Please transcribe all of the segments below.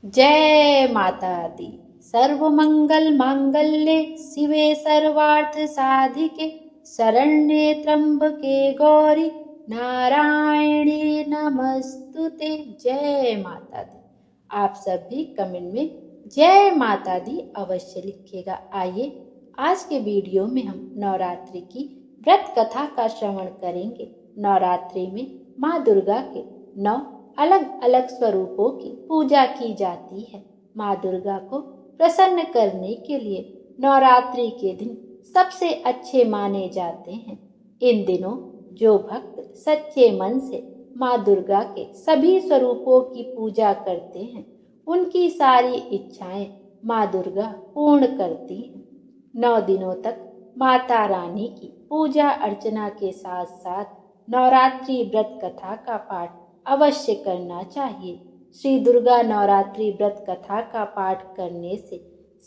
जय माता दी। सर्वमंगल मांगल्ये शिवे सर्वार्थ साधिके शरण्ये त्र्यंबके गौरी नारायणी नमस्तुते। जय माता दी। आप सभी कमेंट में जय माता दी अवश्य लिखिएगा। आइए आज के वीडियो में हम नवरात्रि की व्रत कथा का श्रवण करेंगे। नवरात्रि में माँ दुर्गा के 9 अलग अलग स्वरूपों की पूजा की जाती है। माँ दुर्गा को प्रसन्न करने के लिए नवरात्रि के दिन सबसे अच्छे माने जाते हैं। इन दिनों जो भक्त सच्चे मन से माँ दुर्गा के सभी स्वरूपों की पूजा करते हैं, उनकी सारी इच्छाएं माँ दुर्गा पूर्ण करती हैं। 9 दिनों तक माता रानी की पूजा अर्चना के साथ साथ नवरात्रि व्रत कथा का पाठ अवश्य करना चाहिए। श्री दुर्गा नवरात्रि व्रत कथा का पाठ करने से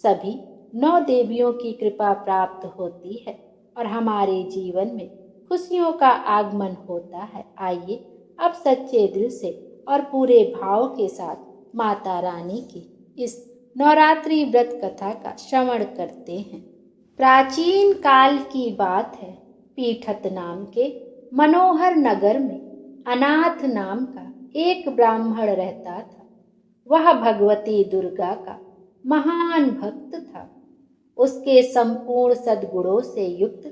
सभी 9 देवियों की कृपा प्राप्त होती है और हमारे जीवन में खुशियों का आगमन होता है। आइए अब सच्चे दिल से और पूरे भाव के साथ माता रानी की इस नवरात्रि व्रत कथा का श्रवण करते हैं। प्राचीन काल की बात है। पीठत नाम के मनोहर नगर में अनाथ नाम का एक ब्राह्मण रहता था। वह भगवती दुर्गा का महान भक्त था। उसके संपूर्ण सद्गुणों से युक्त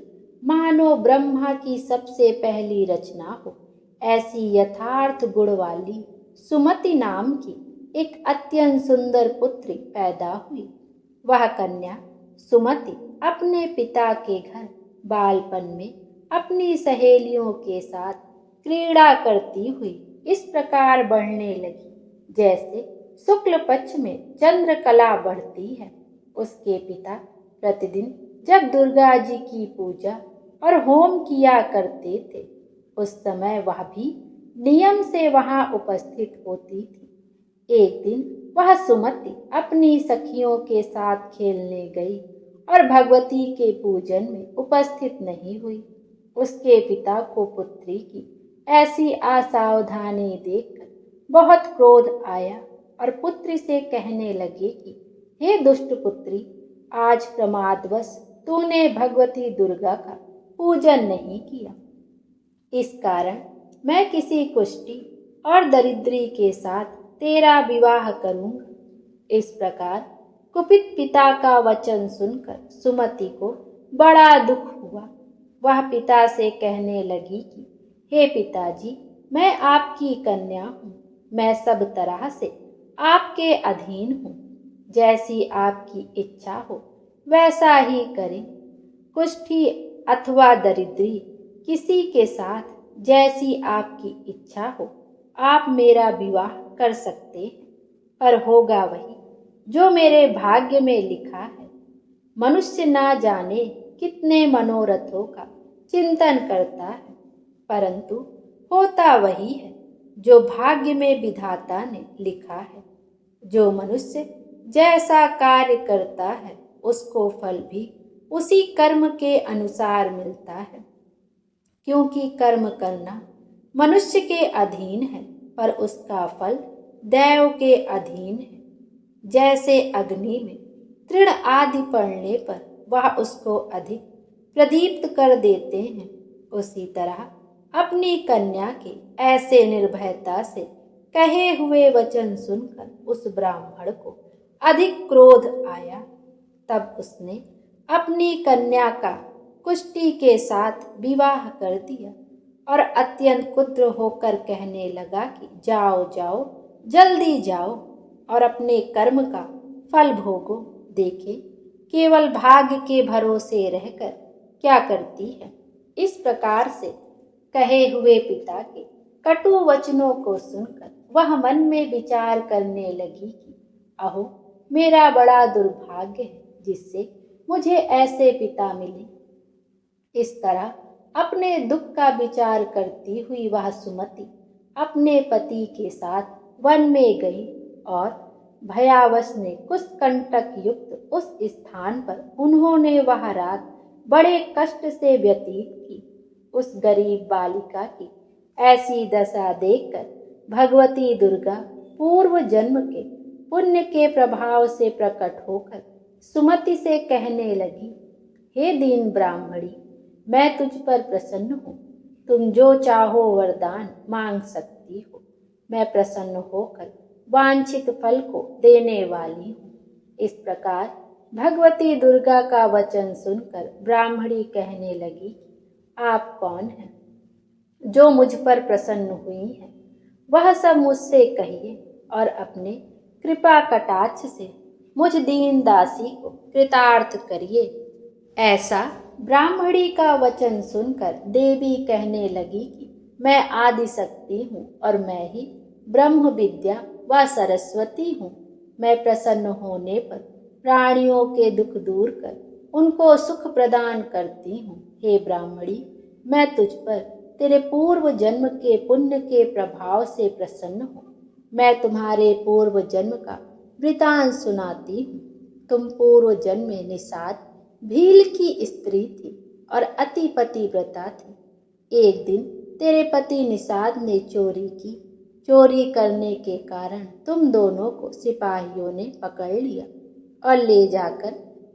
मानो ब्रह्मा की सबसे पहली रचना हो, ऐसी यथार्थ गुण वाली सुमति नाम की एक अत्यंत सुंदर पुत्री पैदा हुई। वह कन्या सुमति अपने पिता के घर बालपन में अपनी सहेलियों के साथ क्रीड़ा करती हुई इस प्रकार बढ़ने लगी जैसे शुक्ल पक्ष में चंद्रकला बढ़ती है। उसके पिता प्रतिदिन जब दुर्गा जी की पूजा और होम किया करते थे, उस समय वह भी नियम से वहां उपस्थित होती थी। एक दिन वह सुमति अपनी सखियों के साथ खेलने गई और भगवती के पूजन में उपस्थित नहीं हुई। उसके पिता को पुत्री की ऐसी असावधानी देखकर बहुत क्रोध आया और पुत्री से कहने लगे कि हे दुष्ट पुत्री, आज प्रमादवश तूने भगवती दुर्गा का पूजन नहीं किया। इस कारण मैं किसी कुष्टी और दरिद्री के साथ तेरा विवाह करूंगा। इस प्रकार कुपित पिता का वचन सुनकर सुमति को बड़ा दुख हुआ। वह पिता से कहने लगी कि हे पिताजी, मैं आपकी कन्या हूँ। मैं सब तरह से आपके अधीन हूँ। जैसी आपकी इच्छा हो वैसा ही करें। कुष्ठी अथवा दरिद्री किसी के साथ जैसी आपकी इच्छा हो आप मेरा विवाह कर सकते हैं, पर होगा वही जो मेरे भाग्य में लिखा है। मनुष्य ना जाने कितने मनोरथों का चिंतन करता है, परंतु होता वही है जो भाग्य में विधाता ने लिखा है। जो मनुष्य जैसा कार्य करता है उसको फल भी उसी कर्म के अनुसार मिलता है, क्योंकि कर्म करना मनुष्य के अधीन है पर उसका फल दैव के अधीन है। जैसे अग्नि में तृण आदि पड़ने पर वह उसको अधिक प्रदीप्त कर देते हैं, उसी तरह अपनी कन्या के ऐसे निर्भयता से कहे हुए वचन सुनकर उस ब्राह्मण को अधिक क्रोध आया। तब उसने अपनी कन्या का कुष्टी के साथ विवाह कर दिया और अत्यंत क्रुद्ध होकर कहने लगा कि जाओ जाओ, जल्दी जाओ और अपने कर्म का फल भोगो। देखे केवल भाग्य के भरोसे रहकर क्या करती है। इस प्रकार से कहे हुए पिता के कटु वचनों को सुनकर वह मन में विचार करने लगी कि अहो, मेरा बड़ा दुर्भाग्य है जिससे मुझे ऐसे पिता मिले। इस तरह अपने दुख का विचार करती हुई वह सुमति अपने पति के साथ वन में गई और भयावश ने कुशकंटक युक्त उस स्थान पर उन्होंने वह रात बड़े कष्ट से व्यतीत की। उस गरीब बालिका की ऐसी दशा देखकर भगवती दुर्गा पूर्व जन्म के पुण्य के प्रभाव से प्रकट होकर सुमति से कहने लगी, हे दीन ब्राह्मणी, मैं तुझ पर प्रसन्न हूँ। तुम जो चाहो वरदान मांग सकती हो। मैं प्रसन्न होकर वांछित फल को देने वाली हूँ। इस प्रकार भगवती दुर्गा का वचन सुनकर ब्राह्मणी कहने लगी, आप कौन हैं जो मुझ पर प्रसन्न हुई हैं? वह सब मुझसे कहिए और अपने कृपा कटाक्ष से मुझ दीन दासी को कृतार्थ करिए। ऐसा ब्राह्मणी का वचन सुनकर देवी कहने लगी कि मैं आदि शक्ति हूँ और मैं ही ब्रह्म विद्या व सरस्वती हूँ। मैं प्रसन्न होने पर प्राणियों के दुख दूर कर उनको सुख प्रदान करती हूँ। हे ब्राह्मणी, मैं तुझ पर तेरे पूर्व जन्म के पुण्य के प्रभाव से प्रसन्न हूँ। मैं तुम्हारे पूर्व जन्म का वृतांत सुनाती हूँ। तुम पूर्व जन्म में निषाद भील की स्त्री थी और अति पतिव्रता थी। एक दिन तेरे पति निषाद ने चोरी की। चोरी करने के कारण तुम दोनों को सिपाहियों ने पकड़ लिया और ले जाकर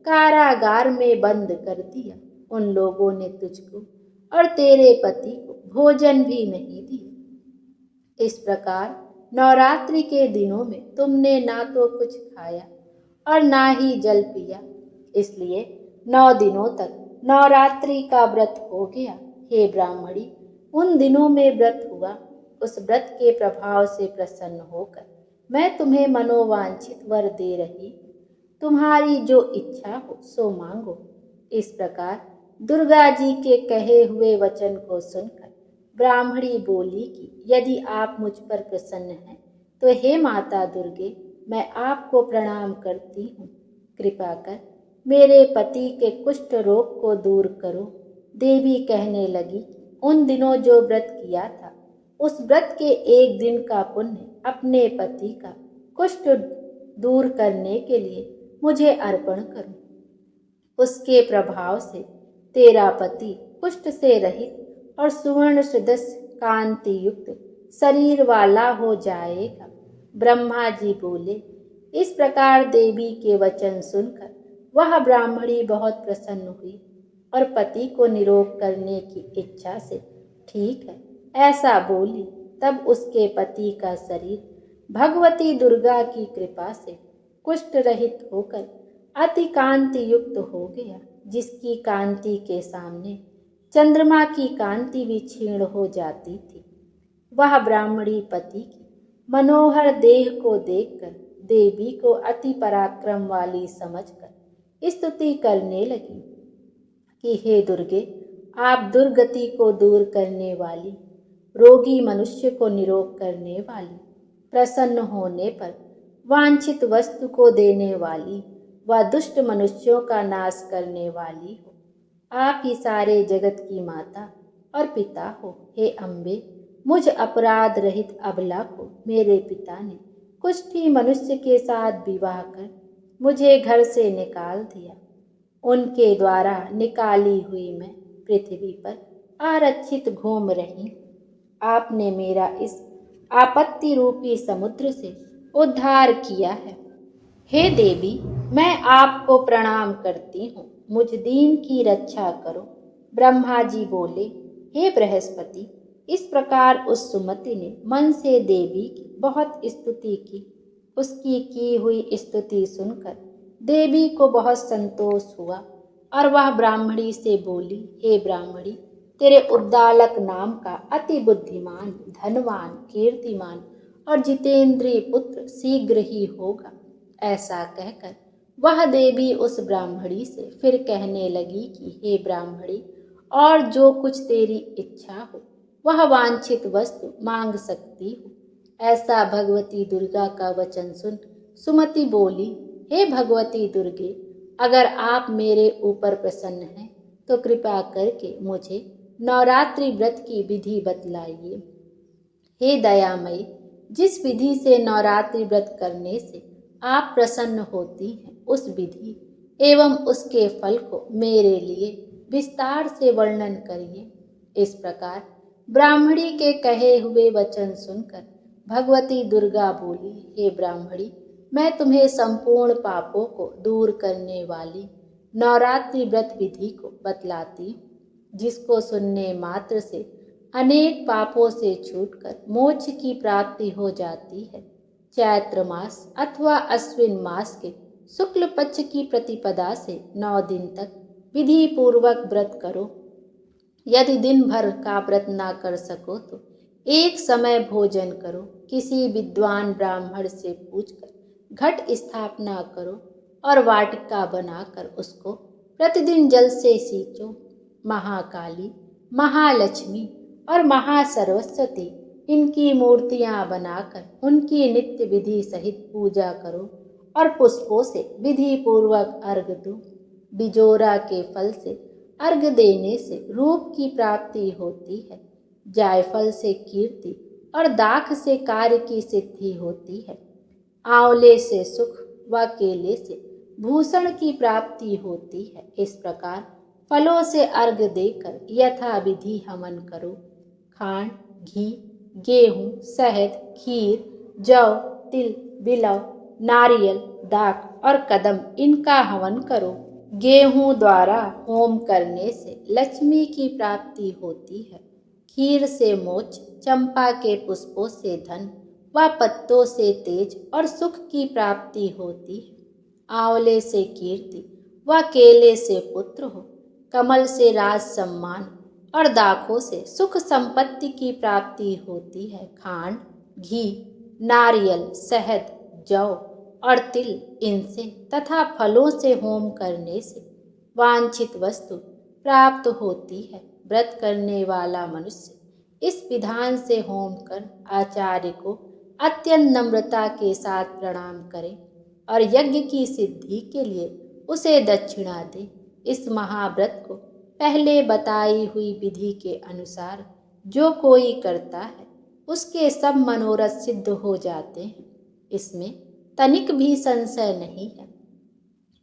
कारागार में बंद कर दिया। उन लोगों ने तुझको और तेरे पति को भोजन भी नहीं दिया। इस प्रकार नवरात्रि के दिनों में तुमने ना तो कुछ खाया और ना ही जल पिया, इसलिए 9 दिनों तक नवरात्रि का व्रत हो गया। हे ब्राह्मणी, उन दिनों में व्रत हुआ। उस व्रत के प्रभाव से प्रसन्न होकर मैं तुम्हें मनोवांछित वर दे रही हूँ। तुम्हारी जो इच्छा हो सो मांगो। इस प्रकार दुर्गा जी के कहे हुए वचन को सुनकर ब्राह्मणी बोली कि यदि आप मुझ पर प्रसन्न हैं तो हे माता दुर्गे, मैं आपको प्रणाम करती हूँ। कृपा कर मेरे पति के कुष्ठ रोग को दूर करो। देवी कहने लगी, उन दिनों जो व्रत किया था उस व्रत के एक दिन का पुण्य अपने पति का कुष्ठ दूर करने के लिए मुझे अर्पण करो। उसके प्रभाव से तेरा पति कुष्ठ से रहित और सुवर्ण सदस्य कांति युक्त शरीर वाला हो जाएगा। ब्रह्मा जी बोले। इस प्रकार देवी के वचन सुनकर वह ब्राह्मणी बहुत प्रसन्न हुई और पति को निरोग करने की इच्छा से ठीक है ऐसा बोली। तब उसके पति का शरीर भगवती दुर्गा की कृपा से कुष्ठ रहित होकर अति कांति युक्त हो गया, जिसकी कांति के सामने चंद्रमा की कांति भी क्षीण हो जाती थी। वह ब्राह्मणी पति की मनोहर देह को देखकर देवी को अति पराक्रम वाली समझकर स्तुति करने लगी कि हे दुर्गे, आप दुर्गति को दूर करने वाली, रोगी मनुष्य को निरोग करने वाली, प्रसन्न होने पर वांछित वस्तु को देने वाली व दुष्ट मनुष्यों का नाश करने वाली हो। आप ही सारे जगत की माता और पिता हो। हे अम्बे, मुझ अपराध रहित अबला को मेरे पिता ने कुष्ठी मनुष्य के साथ विवाह कर मुझे घर से निकाल दिया। उनके द्वारा निकाली हुई मैं पृथ्वी पर आरक्षित घूम रही। आपने मेरा इस आपत्ति रूपी समुद्र से उद्धार किया है। हे देवी, मैं आपको प्रणाम करती हूँ। मुझ दीन की रक्षा करो। ब्रह्मा जी बोले, हे बृहस्पति, इस प्रकार उस सुमति ने मन से देवी की बहुत स्तुति की। उसकी की हुई स्तुति सुनकर देवी को बहुत संतोष हुआ और वह ब्राह्मणी से बोली, हे ब्राह्मणी, तेरे उद्दालक नाम का अति बुद्धिमान, धनवान, कीर्तिमान और जितेंद्रिय पुत्र शीघ्र ही होगा। ऐसा कहकर वह देवी उस ब्राह्मणी से फिर कहने लगी कि हे ब्राह्मणी, और जो कुछ तेरी इच्छा हो वह वांछित वस्तु मांग सकती हो। ऐसा भगवती दुर्गा का वचन सुन सुमति बोली, हे भगवती दुर्गे, अगर आप मेरे ऊपर प्रसन्न हैं तो कृपा करके मुझे नवरात्रि व्रत की विधि बतलाइए। हे दयामयी, जिस विधि से नवरात्रि व्रत करने से आप प्रसन्न होती हैं उस विधि एवं उसके फल को मेरे लिए विस्तार से वर्णन करिए। इस प्रकार ब्राह्मणी के कहे हुए वचन सुनकर भगवती दुर्गा बोली, हे ब्राह्मणी, मैं तुम्हें संपूर्ण पापों को दूर करने वाली नवरात्रि व्रत विधि को बतलाती हूँ, जिसको सुनने मात्र से अनेक पापों से छूटकर मोक्ष की प्राप्ति हो जाती है। चैत्र मास अथवा अश्विन मास के शुक्ल पक्ष की प्रतिपदा से 9 दिन तक विधि पूर्वक व्रत करो। यदि दिन भर का व्रत ना कर सको तो एक समय भोजन करो। किसी विद्वान ब्राह्मण से पूछकर घट स्थापना करो और वाटिका बनाकर उसको प्रतिदिन जल से सींचो। महाकाली, महालक्ष्मी और महासरस्वती इनकी मूर्तियां बनाकर उनकी नित्य विधि सहित पूजा करो और पुष्पों से विधि पूर्वक अर्घ दो। बिजोरा के फल से अर्घ देने से रूप की प्राप्ति होती है। जायफल से कीर्ति और दाख से कार्य की सिद्धि होती है। आंवले से सुख व केले से भूषण की प्राप्ति होती है। इस प्रकार फलों से अर्घ देकर यथा विधि हवन करो। खांड, घी, गेहूं, शहद, खीर, जौ, तिल, बिलव, नारियल, दाख और कदम इनका हवन करो। गेहूं द्वारा होम करने से लक्ष्मी की प्राप्ति होती है। खीर से मोक्ष, चंपा के पुष्पों से धन व पत्तों से तेज और सुख की प्राप्ति होती है। आंवले से कीर्ति व केले से पुत्र हो, कमल से राज सम्मान और दाखों से सुख संपत्ति की प्राप्ति होती है। खांड, घी, नारियल, शहद, जौ और तिल इनसे तथा फलों से होम करने से वांछित वस्तु प्राप्त होती है। व्रत करने वाला मनुष्य इस विधान से होम कर आचार्य को अत्यंत नम्रता के साथ प्रणाम करे और यज्ञ की सिद्धि के लिए उसे दक्षिणा दे। इस महाव्रत को पहले बताई हुई विधि के अनुसार जो कोई करता है उसके सब मनोरथ सिद्ध हो जाते हैं। इसमें तनिक भी संशय नहीं है।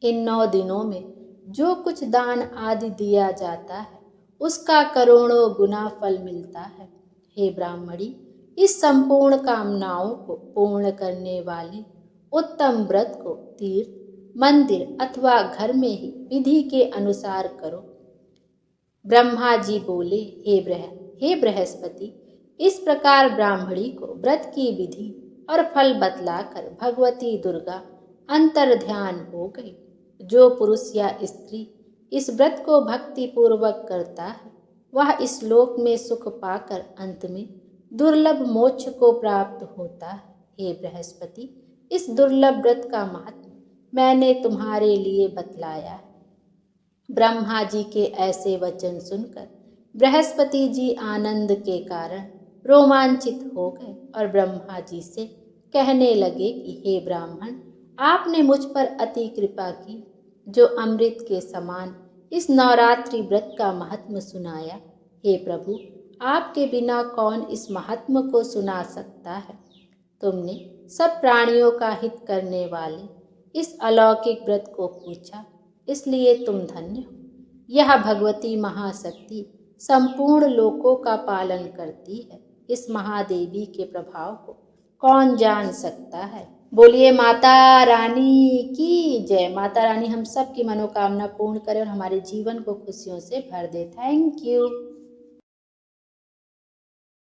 इन 9 दिनों में जो कुछ दान आदि दिया जाता है उसका करोड़ों गुना फल मिलता है। हे ब्राह्मणी, इस संपूर्ण कामनाओं को पूर्ण करने वाले उत्तम व्रत को तीर्थ, मंदिर अथवा घर में ही विधि के अनुसार करो। ब्रह्मा जी बोले, हे बृहस्पति, इस प्रकार ब्राह्मणी को व्रत की विधि और फल बतलाकर भगवती दुर्गा अंतर ध्यान हो गई। जो पुरुष या स्त्री इस व्रत को भक्ति पूर्वक करता है वह इस लोक में सुख पाकर अंत में दुर्लभ मोक्ष को प्राप्त होता है। हे बृहस्पति, इस दुर्लभ व्रत का महत्व मैंने तुम्हारे लिए बतलाया है। ब्रह्मा जी के ऐसे वचन सुनकर बृहस्पति जी आनंद के कारण रोमांचित हो गए और ब्रह्मा जी से कहने लगे कि हे ब्राह्मण, आपने मुझ पर अति कृपा की जो अमृत के समान इस नवरात्रि व्रत का महात्म्य सुनाया। हे प्रभु, आपके बिना कौन इस महात्म्य को सुना सकता है। तुमने सब प्राणियों का हित करने वाले इस अलौकिक व्रत को पूछा, इसलिए तुम धन्य हो। यह भगवती महाशक्ति संपूर्ण लोकों का पालन करती है। इस महादेवी के प्रभाव को कौन जान सकता है। बोलिए माता रानी की जय। माता रानी हम सब की मनोकामना पूर्ण करे और हमारे जीवन को खुशियों से भर दे। Thank you.